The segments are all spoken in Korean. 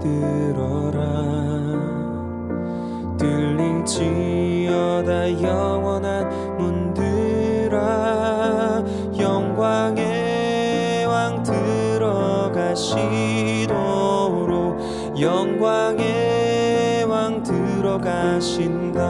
들어라. 들릴지어다 영원한 문들아. 영광의 왕 들어가시도록 영광의 왕 들어가신다.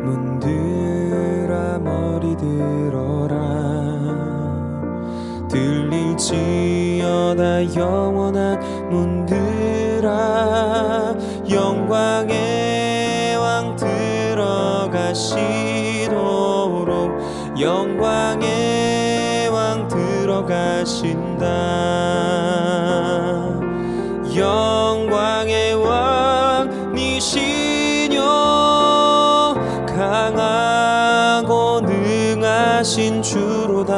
문들아 머리 들어라. 들릴지어다 영원한 문들아. 영광의 왕 들어가시도록 영광의 왕 들어가신다. 영광의 왕이시뇨 강하고 능하신 주로다.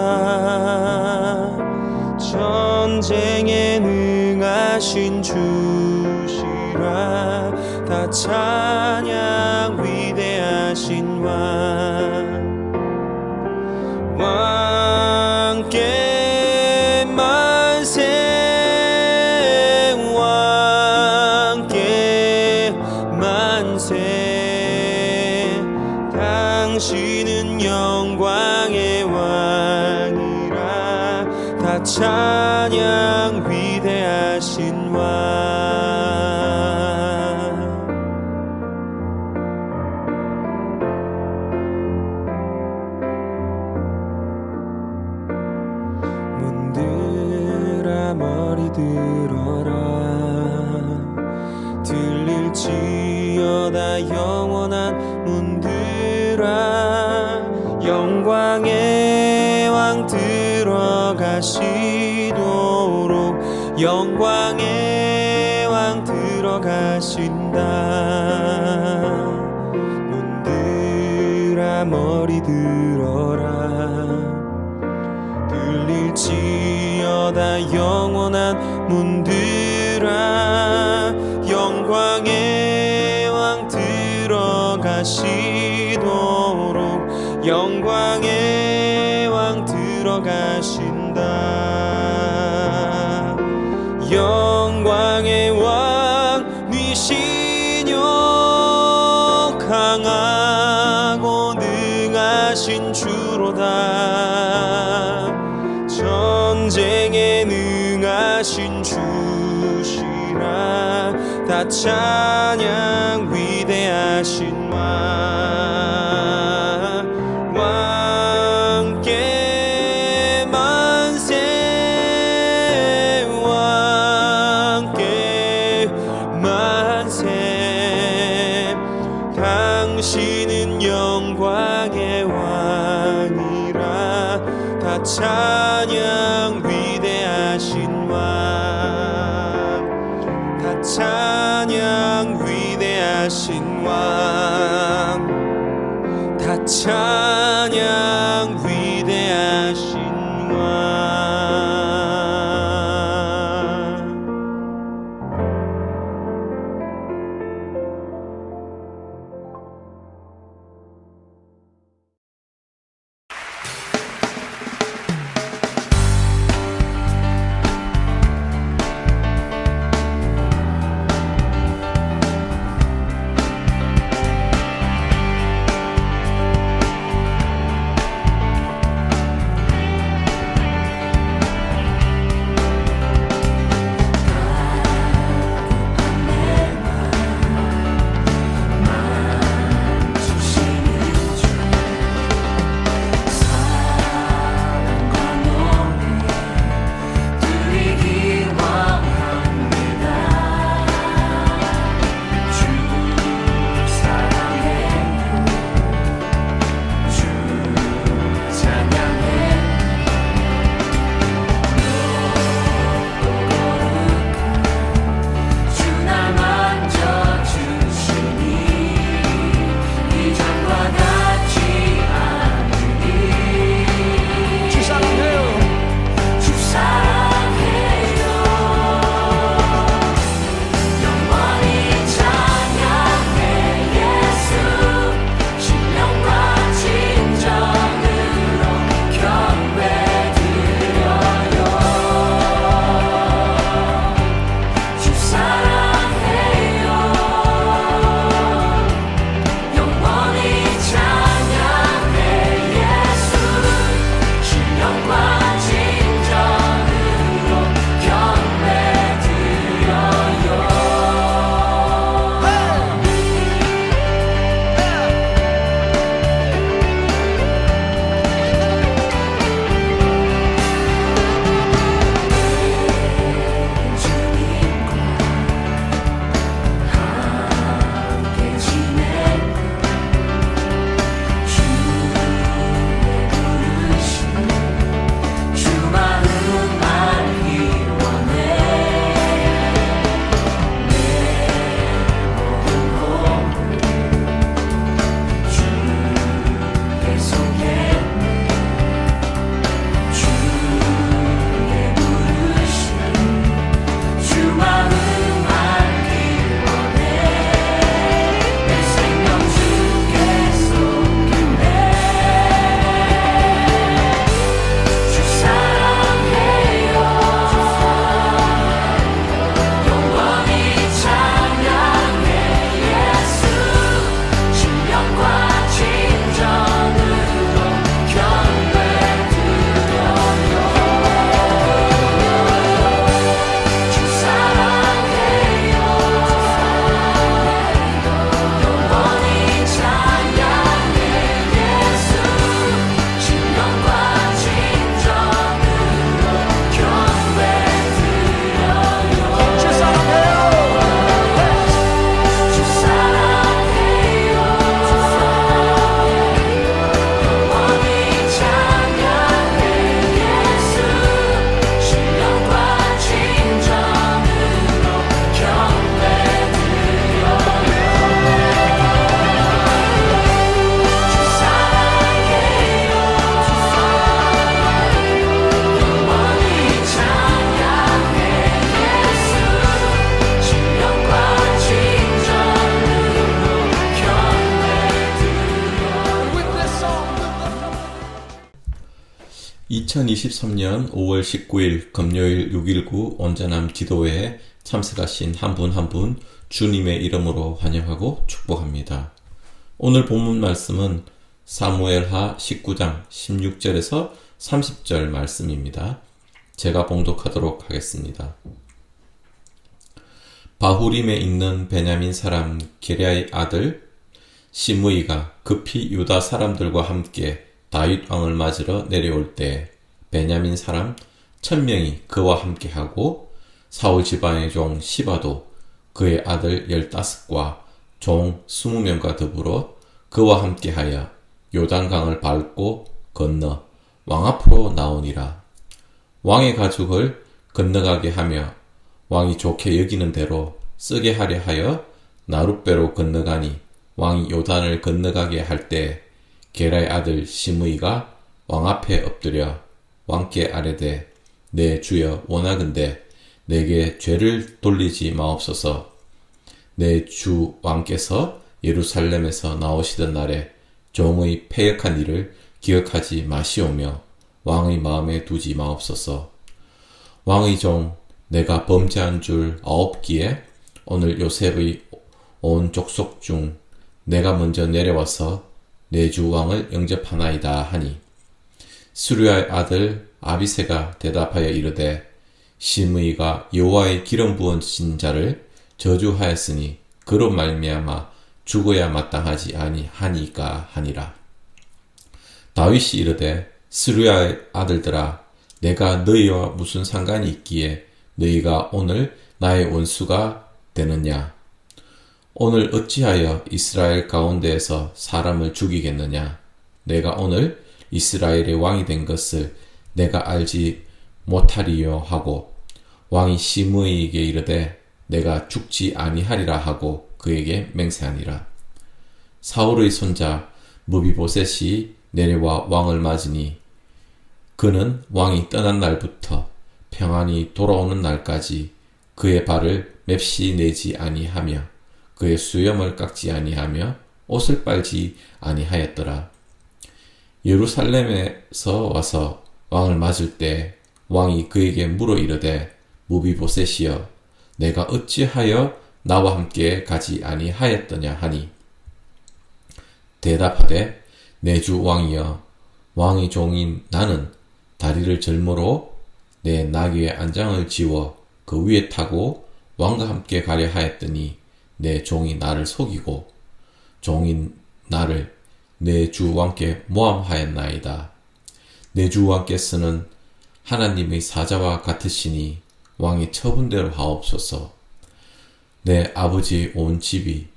전쟁에 능하신 주시라. 다 찬양 위대하신 왕께 만세. 왕께 만세. 당신은 영광의 왕이라. 다 찬양 위대하신 왕. 문들아 머리 들어라. 들릴지어다 영원한 문들아. 영광의 왕 들어가시도록 영광의 왕 들어가신다. 문들아 머리 들어라. 들릴지어다 영원한 문들아. 영광의 왕 들어가시도록 영광의 왕 들어가신다. 영광의 왕이시뇨 강하고 능하신 주로다. 전쟁에 능하신 주시라. 다 찬양 위대하신 왕께 만세. 왕께 만세. 당신은 영광의 왕이라. 다 찬양 위대하신 왕. 다 찬양 위대하신 왕. 다 찬양 위대하신 왕. 2023년 5월 19일 금요일 6.19 온전함 기도회에 참석하신 한 분 한 분 주님의 이름으로 환영하고 축복합니다. 오늘 본문 말씀은 사무엘하 19장 16절에서 30절 말씀입니다. 제가 봉독하도록 하겠습니다. 바후림에 있는 베냐민 사람 게랴의 아들 시므이가 급히 유다 사람들과 함께 다윗 왕을 맞으러 내려올 때 베냐민 사람 1000명이 그와 함께하고 사울 집안의 종 시바도 그의 아들 15과 종 20명과 더불어 그와 함께하여 요단강을 밟고 건너 왕 앞으로 나오니라. 왕의 가죽을 건너가게 하며 왕이 좋게 여기는 대로 쓰게 하려 하여 나룻배로 건너가니 왕이 요단을 건너가게 할 때 게라의 아들 시므이가 왕 앞에 엎드려 왕께 아뢰되 내 주여 원하건대 내게 죄를 돌리지 마옵소서. 내 주 왕께서 예루살렘에서 나오시던 날에 종의 패역한 일을 기억하지 마시오며 왕의 마음에 두지 마옵소서. 왕의 종 내가 범죄한 줄 아옵기에 오늘 요셉의 온 족속 중 내가 먼저 내려와서 내 주 왕을 영접하나이다 하니 스루야의 아들 아비새가 대답하여 이르되 시므이가 여호와의 기름 부으신 자를 저주하였으니 그로 말미암아 죽어야 마땅하지 아니하니까 하니라. 다윗이 이르되 스루야의 아들들아 내가 너희와 무슨 상관이 있기에 너희가 오늘 나의 원수가 되느냐? 오늘 어찌하여 이스라엘 가운데에서 사람을 죽이겠느냐? 내가 오늘 이스라엘의 왕이 된 것을 내가 알지 못하리요 하고 왕이 시므이에게 이르되 내가 죽지 아니하리라 하고 그에게 맹세하니라. 사울의 손자 무비보셋이 내려와 왕을 맞으니 그는 왕이 떠난 날부터 평안히 돌아오는 날까지 그의 발을 맵시 내지 아니하며 그의 수염을 깎지 아니하며 옷을 빨지 아니하였더라. 예루살렘에서 와서 왕을 맞을 때 왕이 그에게 물어 이르되 무비보셋이여 내가 어찌하여 나와 함께 가지 아니하였더냐 하니 대답하되 내 주 왕이여 왕의 종인 나는 다리를 절모로 내 나귀의 안장을 지워 그 위에 타고 왕과 함께 가려 하였더니 내 종이 나를 속이고 종인 나를 내 주 왕께 모함하였나이다. 내 주 왕께서는 하나님의 사자와 같으시니 왕이 처분대로 하옵소서. 내 아버지 온 집이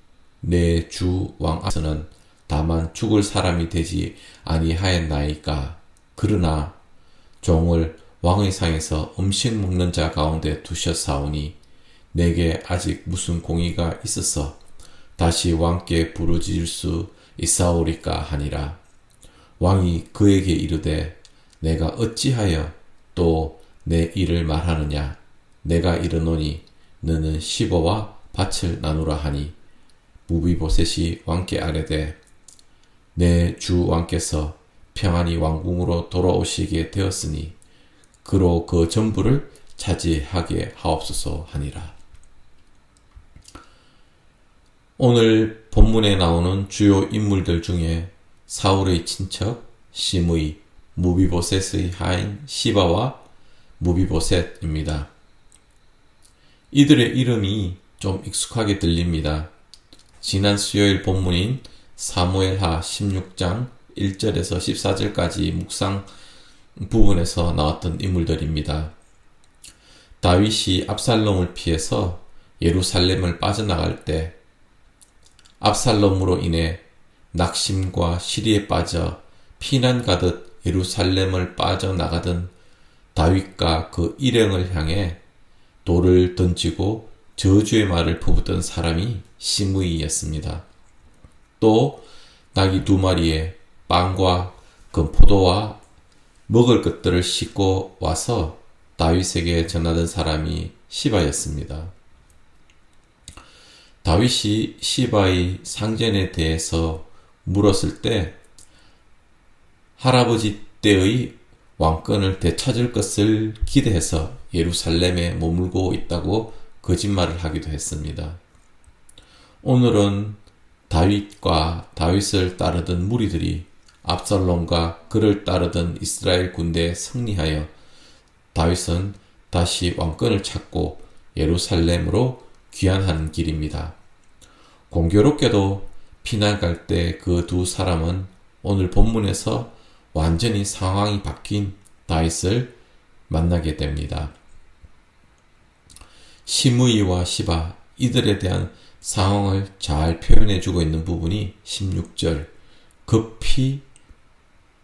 내 주 왕 앞에서는 다만 죽을 사람이 되지 아니하였나이까. 그러나 종을 왕의 상에서 음식 먹는 자 가운데 두셨사오니 내게 아직 무슨 공의가 있어서 다시 왕께 부르짖을 수 있사오리까 하니라. 왕이 그에게 이르되 내가 어찌하여 또 내 일을 말하느냐? 내가 이르노니 너는 시버와 밭을 나누라 하니 무비보셋이 왕께 아뢰되 내 주 왕께서 평안히 왕궁으로 돌아오시게 되었으니 그로 그 전부를 차지하게 하옵소서 하니라. 오늘 본문에 나오는 주요 인물들 중에 사울의 친척 시므이, 무비보셋의 하인 시바와 무비보셋입니다. 이들의 이름이 좀 익숙하게 들립니다. 지난 수요일 본문인 사무엘하 16장 1절에서 14절까지 묵상 부분에서 나왔던 인물들입니다. 다윗이 압살롬을 피해서 예루살렘을 빠져나갈 때 압살롬으로 인해 낙심과 시리에 빠져 피난 가듯 예루살렘을 빠져나가던 다윗과 그 일행을 향해 돌을 던지고 저주의 말을 퍼붓던 사람이 시므이였습니다. 또 나귀 2마리에 빵과 건포도와 먹을 것들을 싣고 와서 다윗에게 전하던 사람이 시바였습니다. 다윗이 시바의 상전에 대해서 물었을 때 할아버지 때의 왕권을 되찾을 것을 기대해서 예루살렘에 머물고 있다고 거짓말을 하기도 했습니다. 오늘은 다윗과 다윗을 따르던 무리들이 압살롬과 그를 따르던 이스라엘 군대에 승리하여 다윗은 다시 왕권을 찾고 예루살렘으로 귀환하는 길입니다. 공교롭게도 피난 갈 때 그 두 사람은 오늘 본문에서 완전히 상황이 바뀐 다윗을 만나게 됩니다. 시므이와 시바 이들에 대한 상황을 잘 표현해주고 있는 부분이 16절 급히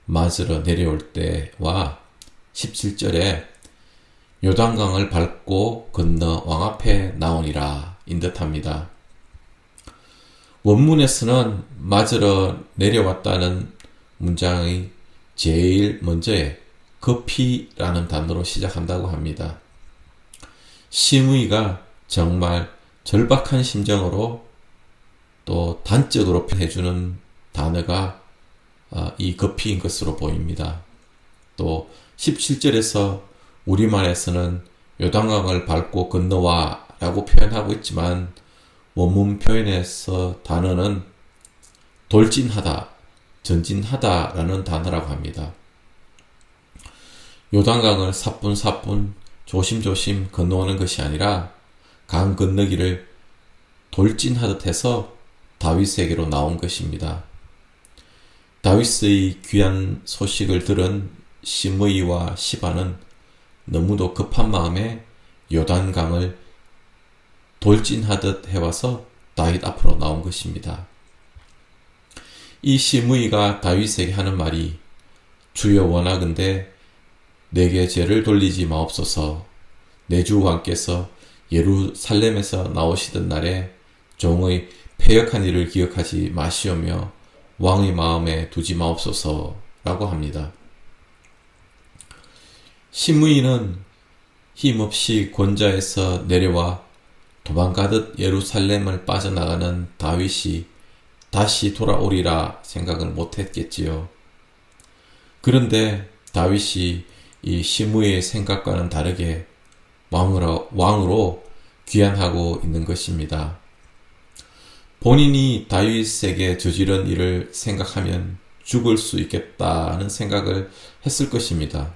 맞으러 내려올 때와 17절에 요단강을 밟고 건너 왕 앞에 나오니라 인 듯합니다. 원문에서는 맞으러 내려왔다는 문장의 제일 먼저에 급히라는 단어로 시작한다고 합니다. 시므이가 정말 절박한 심정으로 또 단적으로 표현해주는 단어가 이 급히인 것으로 보입니다. 또 17절에서 우리말에서는 요단강을 밟고 건너와 라고 표현하고 있지만 원문 표현에서 단어는 돌진하다, 전진하다 라는 단어라고 합니다. 요단강을 사뿐사뿐 조심조심 건너오는 것이 아니라 강 건너기를 돌진하듯 해서 다윗에게로 나온 것입니다. 다윗의 귀한 소식을 들은 시므이와 시바는 너무도 급한 마음에 요단강을 돌진하듯 해와서 다윗 앞으로 나온 것입니다. 이 시므이가 다윗에게 하는 말이 주여 원하건대 내게 죄를 돌리지 마옵소서. 내 주 왕께서 예루살렘에서 나오시던 날에 종의 패역한 일을 기억하지 마시오며 왕의 마음에 두지 마옵소서 라고 합니다. 시므이는 힘없이 권좌에서 내려와 도망가듯 예루살렘을 빠져나가는 다윗이 다시 돌아오리라 생각을 못했겠지요. 그런데 다윗이 이 시므이의 생각과는 다르게 왕으로 귀환하고 있는 것입니다. 본인이 다윗에게 저지른 일을 생각하면 죽을 수 있겠다는 생각을 했을 것입니다.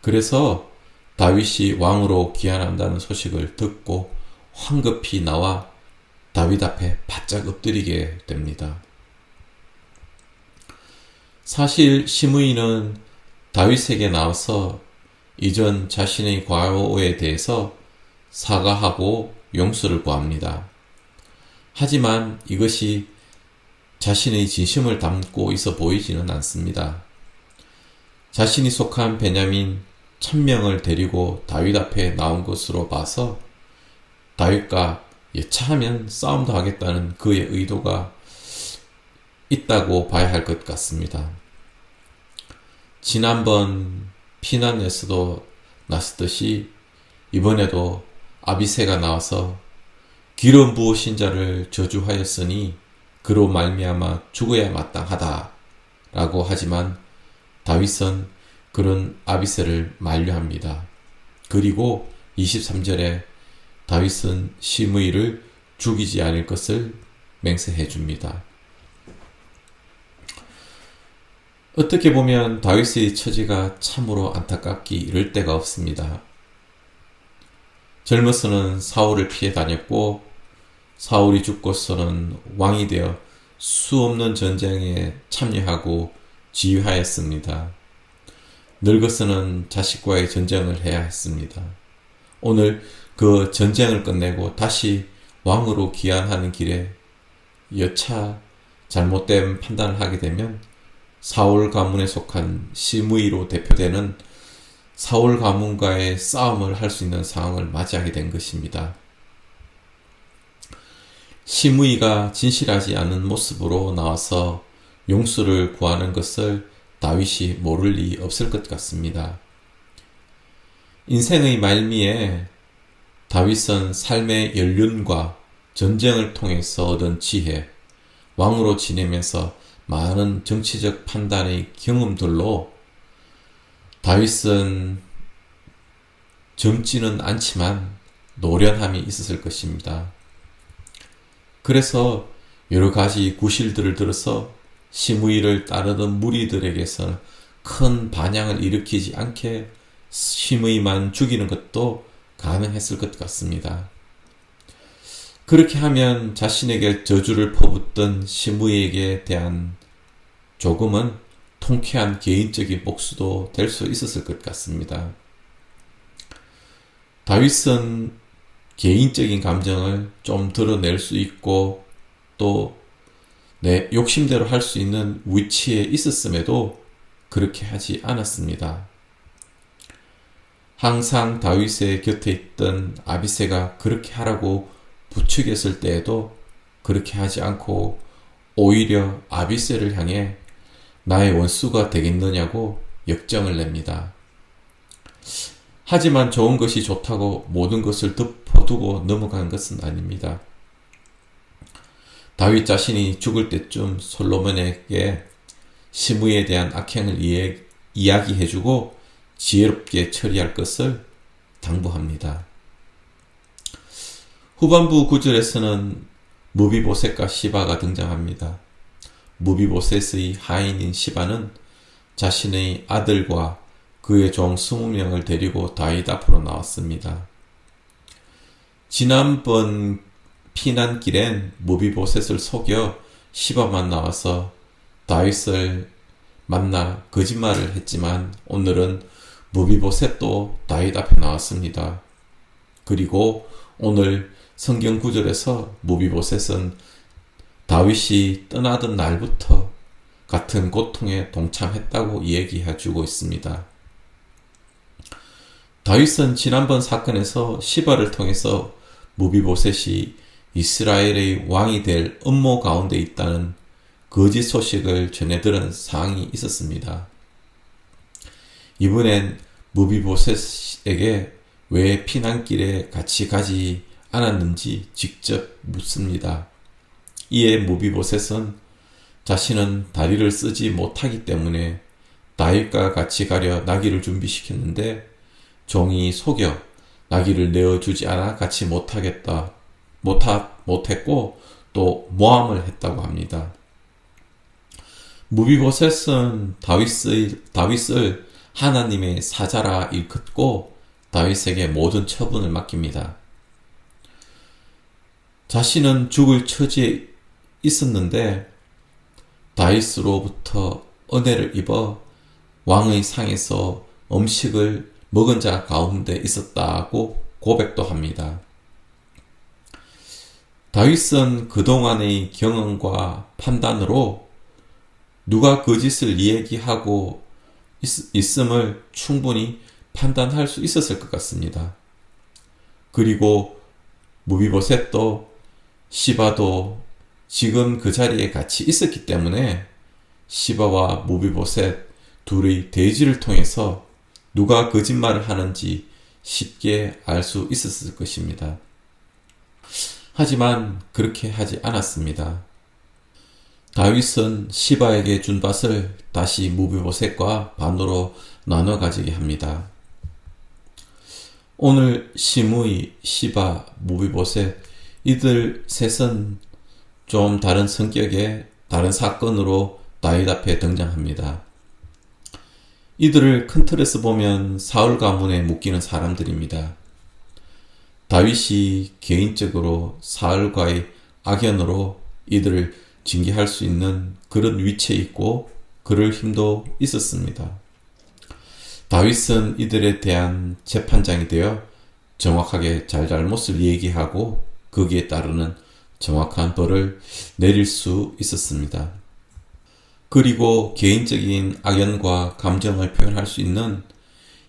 그래서 다윗이 왕으로 귀환한다는 소식을 듣고 황급히 나와 다윗 앞에 바짝 엎드리게 됩니다. 사실 시므이는 다윗에게 나와서 이전 자신의 과오에 대해서 사과하고 용서를 구합니다. 하지만 이것이 자신의 진심을 담고 있어 보이지는 않습니다. 자신이 속한 베냐민 1000명을 데리고 다윗 앞에 나온 것으로 봐서 다윗과 여차하면 싸움도 하겠다는 그의 의도가 있다고 봐야 할 것 같습니다. 지난번 피난에서도 났었듯이 이번에도 아비새가 나와서 기름 부으신 자를 저주하였으니 그로 말미암아 죽어야 마땅하다 라고 하지만 다윗은 그런 아비새를 만류합니다. 그리고 23절에 다윗은 시므이를 죽이지 않을 것을 맹세해 줍니다. 어떻게 보면 다윗의 처지가 참으로 안타깝기 이를 데가 없습니다. 젊어서는 사울을 피해 다녔고 사울이 죽고서는 왕이 되어 수없는 전쟁에 참여하고 지휘하였습니다. 늙어서는 자식과의 전쟁을 해야 했습니다. 오늘 그 전쟁을 끝내고 다시 왕으로 귀환하는 길에 여차 잘못된 판단을 하게 되면 사울 가문에 속한 시므이로 대표되는 사울 가문과의 싸움을 할 수 있는 상황을 맞이하게 된 것입니다. 시므이가 진실하지 않은 모습으로 나와서 용서를 구하는 것을 다윗이 모를 리 없을 것 같습니다. 인생의 말미에 다윗은 삶의 연륜과 전쟁을 통해서 얻은 지혜, 왕으로 지내면서 많은 정치적 판단의 경험들로 다윗은 젊지는 않지만 노련함이 있었을 것입니다. 그래서 여러 가지 구실들을 들어서 시므이를 따르던 무리들에게서 큰 반향을 일으키지 않게 시므이만 죽이는 것도 가능했을 것 같습니다. 그렇게 하면 자신에게 저주를 퍼붓던 시므이에게 대한 조금은 통쾌한 개인적인 복수도 될 수 있었을 것 같습니다. 다윗은 개인적인 감정을 좀 드러낼 수 있고 또 내 욕심대로 할 수 있는 위치에 있었음에도 그렇게 하지 않았습니다. 항상 다윗의 곁에 있던 아비새가 그렇게 하라고 부추겼을 때에도 그렇게 하지 않고 오히려 아비새를 향해 나의 원수가 되겠느냐고 역정을 냅니다. 하지만 좋은 것이 좋다고 모든 것을 덮어두고 넘어간 것은 아닙니다. 다윗 자신이 죽을 때쯤 솔로몬에게 시므이에 대한 악행을 이야기해주고 지혜롭게 처리할 것을 당부합니다. 후반부 구절에서는 무비보셋과 시바가 등장합니다. 무비보셋의 하인인 시바는 자신의 아들과 그의 종 20명을 데리고 다윗 앞으로 나왔습니다. 지난번 피난길엔 무비보셋을 속여 시바만 나와서 다윗을 만나 거짓말을 했지만 오늘은 무비보셋도 다윗 앞에 나왔습니다. 그리고 오늘 성경 구절에서 무비보셋은 다윗이 떠나던 날부터 같은 고통에 동참했다고 얘기해주고 있습니다. 다윗은 지난번 사건에서 시바를 통해서 무비보셋이 이스라엘의 왕이 될 음모 가운데 있다는 거짓 소식을 전해 들은 사항이 있었습니다. 이번엔 무비보셋에게 왜 피난길에 같이 가지 않았는지 직접 묻습니다. 이에 무비보셋은 자신은 다리를 쓰지 못하기 때문에 다윗과 같이 가려 나귀를 준비시켰는데 종이 속여 나귀를 내어주지 않아 같이 못했고 또 모함을 했다고 합니다. 무비보셋은 다윗을 하나님의 사자라 일컫고 다윗에게 모든 처분을 맡깁니다. 자신은 죽을 처지에 있었는데 다윗으로부터 은혜를 입어 왕의 상에서 음식을 먹은 자 가운데 있었다고 고백도 합니다. 다윗은 그동안의 경험과 판단으로 누가 거짓을 얘기하고 있음을 충분히 판단할 수 있었을 것 같습니다. 그리고 무비보셋도 시바도 지금 그 자리에 같이 있었기 때문에 시바와 무비보셋 둘의 대지를 통해서 누가 거짓말을 하는지 쉽게 알 수 있었을 것입니다. 하지만 그렇게 하지 않았습니다. 다윗은 시바에게 준 밭을 다시 무비보셋과 반으로 나눠 가지게 합니다. 오늘 시므이, 시바, 무비보셋 이들 셋은 좀 다른 성격의 다른 사건으로 다윗 앞에 등장합니다. 이들을 큰 틀에서 보면 사울 가문에 묶이는 사람들입니다. 다윗이 개인적으로 사울과의 악연으로 이들을 징계할 수 있는 그런 위치에 있고 그럴 힘도 있었습니다. 다윗은 이들에 대한 재판장이 되어 정확하게 잘잘못을 얘기하고 거기에 따르는 정확한 벌을 내릴 수 있었습니다. 그리고 개인적인 악연과 감정을 표현할 수 있는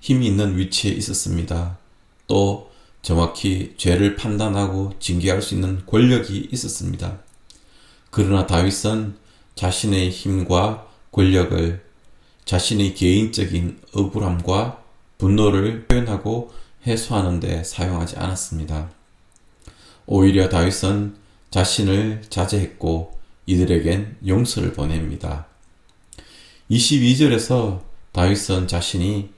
힘이 있는 위치에 있었습니다. 또 정확히 죄를 판단하고 징계할 수 있는 권력이 있었습니다. 그러나 다윗은 자신의 힘과 권력을 자신의 개인적인 억울함과 분노를 표현하고 해소하는 데 사용하지 않았습니다. 오히려 다윗은 자신을 자제했고 이들에겐 용서를 보냅니다. 22절에서 다윗은 자신이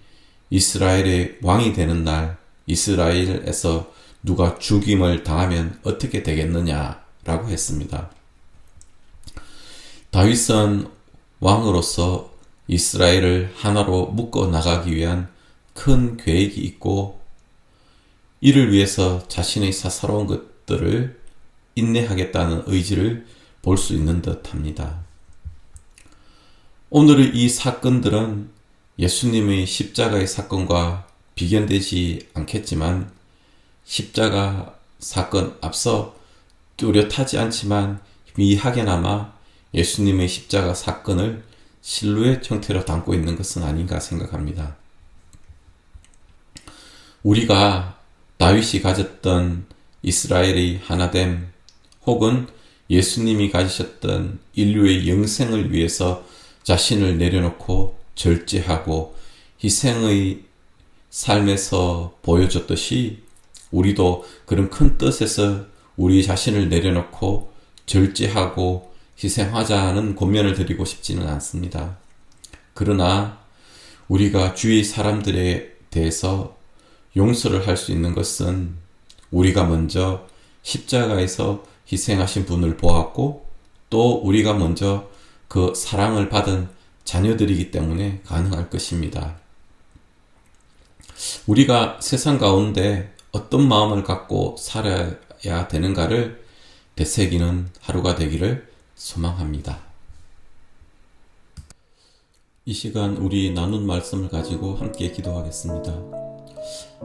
이스라엘의 왕이 되는 날 이스라엘에서 누가 죽임을 당하면 어떻게 되겠느냐라고 했습니다. 다윗은 왕으로서 이스라엘을 하나로 묶어 나가기 위한 큰 계획이 있고 이를 위해서 자신의 사사로운 것들을 인내하겠다는 의지를 볼 수 있는 듯 합니다. 오늘의 이 사건들은 예수님의 십자가의 사건과 비견되지 않겠지만 십자가 사건 앞서 뚜렷하지 않지만 미하게나마 예수님의 십자가 사건을 실루엣 형태로 담고 있는 것은 아닌가 생각합니다. 우리가 다윗이 가졌던 이스라엘의 하나됨 혹은 예수님이 가지셨던 인류의 영생을 위해서 자신을 내려놓고 절제하고 희생의 삶에서 보여줬듯이 우리도 그런 큰 뜻에서 우리 자신을 내려놓고 절제하고 희생하자는 권면을 드리고 싶지는 않습니다. 그러나 우리가 주위 사람들에 대해서 용서를 할 수 있는 것은 우리가 먼저 십자가에서 희생하신 분을 보았고 또 우리가 먼저 그 사랑을 받은 자녀들이기 때문에 가능할 것입니다. 우리가 세상 가운데 어떤 마음을 갖고 살아야 되는가를 되새기는 하루가 되기를 소망합니다. 이 시간 우리 나눈 말씀을 가지고 함께 기도하겠습니다.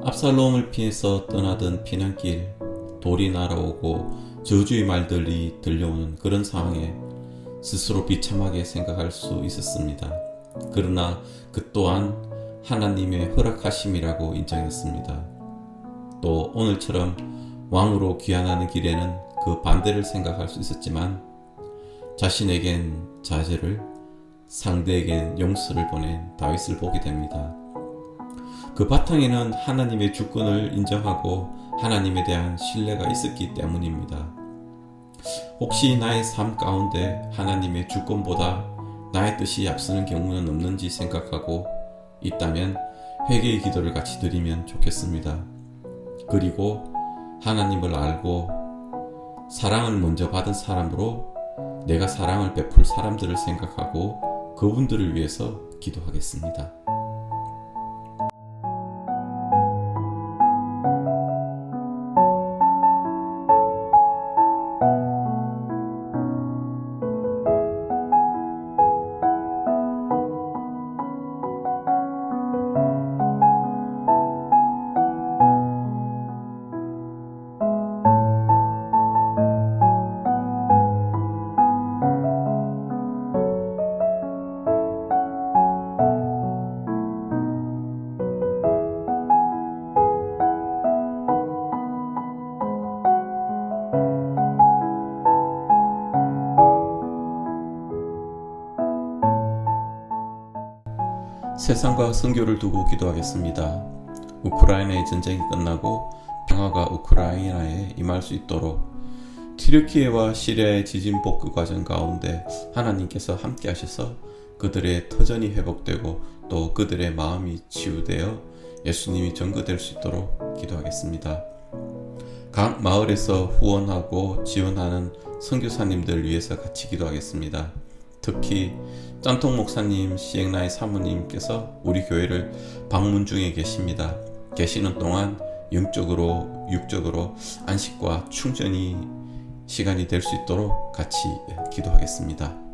압살롬을 피해서 떠나던 피난길, 돌이 날아오고 저주의 말들이 들려오는 그런 상황에 스스로 비참하게 생각할 수 있었습니다. 그러나 그 또한 하나님의 허락하심이라고 인정했습니다. 또 오늘처럼 왕으로 귀환하는 길에는 그 반대를 생각할 수 있었지만 자신에겐 자제를, 상대에겐 용서를 보낸 다윗을 보게 됩니다. 그 바탕에는 하나님의 주권을 인정하고 하나님에 대한 신뢰가 있었기 때문입니다. 혹시 나의 삶 가운데 하나님의 주권보다 나의 뜻이 앞서는 경우는 없는지 생각하고 있다면 회개의 기도를 같이 드리면 좋겠습니다. 그리고 하나님을 알고 사랑을 먼저 받은 사람으로 내가 사랑을 베풀 사람들을 생각하고 그분들을 위해서 기도하겠습니다. 세상과 선교를 두고 기도하겠습니다. 우크라이나의 전쟁이 끝나고 평화가 우크라이나에 임할 수 있도록 튀르키예와 시리아의 지진 복구 과정 가운데 하나님께서 함께 하셔서 그들의 터전이 회복되고 또 그들의 마음이 치유되어 예수님이 전거될 수 있도록 기도하겠습니다. 각 마을에서 후원하고 지원하는 선교사님들 위해서 같이 기도하겠습니다. 특히 짠통 목사님, 시행나의 사모님께서 우리 교회를 방문 중에 계십니다. 계시는 동안 영적으로 육적으로 안식과 충전이 시간이 될 수 있도록 같이 기도하겠습니다.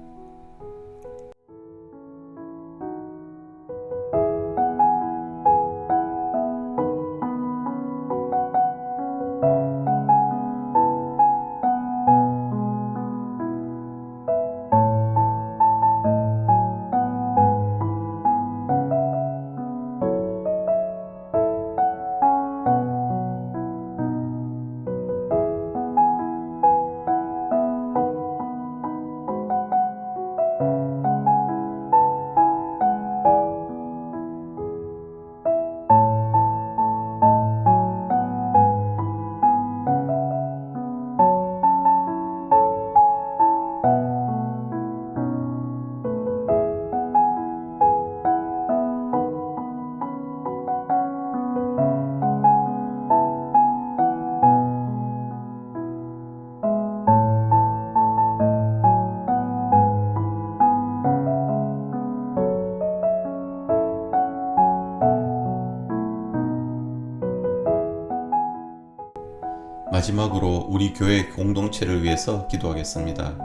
마지막으로 우리 교회 공동체를 위해서 기도하겠습니다.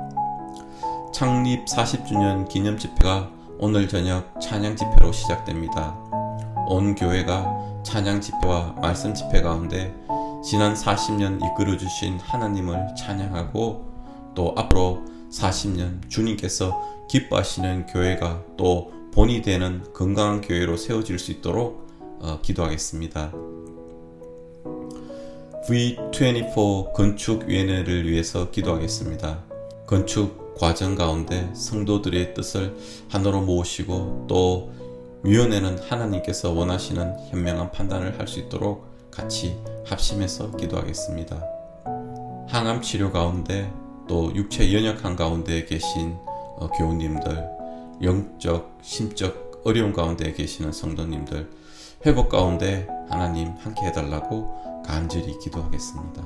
창립 40주년 기념 집회가 오늘 저녁 찬양 집회로 시작됩니다. 온 교회가 찬양 집회와 말씀 집회 가운데 지난 40년 이끌어주신 하나님을 찬양하고 또 앞으로 40년 주님께서 기뻐하시는 교회가 또 본이 되는 건강한 교회로 세워질 수 있도록 기도하겠습니다. V24 건축위원회를 위해서 기도하겠습니다. 건축 과정 가운데 성도들의 뜻을 하나로 모으시고 또 위원회는 하나님께서 원하시는 현명한 판단을 할 수 있도록 같이 합심해서 기도하겠습니다. 항암 치료 가운데 또 육체 연약한 가운데 계신 교우님들, 영적, 심적 어려움 가운데 계시는 성도님들 회복 가운데 하나님 함께 해달라고 간절히 기도하겠습니다.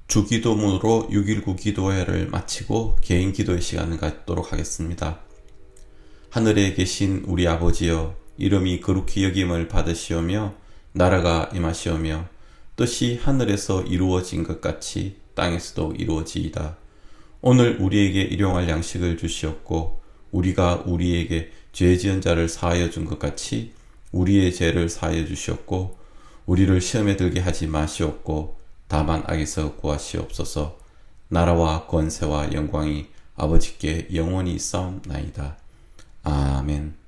주기도문으로 6.19 기도회를 마치고 개인 기도의 시간을 갖도록 하겠습니다. 하늘에 계신 우리 아버지여, 이름이 거룩히 여김을 받으시오며 나라가 임하시오며 뜻이 하늘에서 이루어진 것 같이 땅에서도 이루어지이다. 오늘 우리에게 일용할 양식을 주시옵고 우리가 우리에게 죄 지은 자를 사하여 준 것 같이 우리의 죄를 사하여 주시옵고 우리를 시험에 들게 하지 마시옵고 다만 악에서 구하시옵소서. 나라와 권세와 영광이 아버지께 영원히 있사옵나이다. 아멘.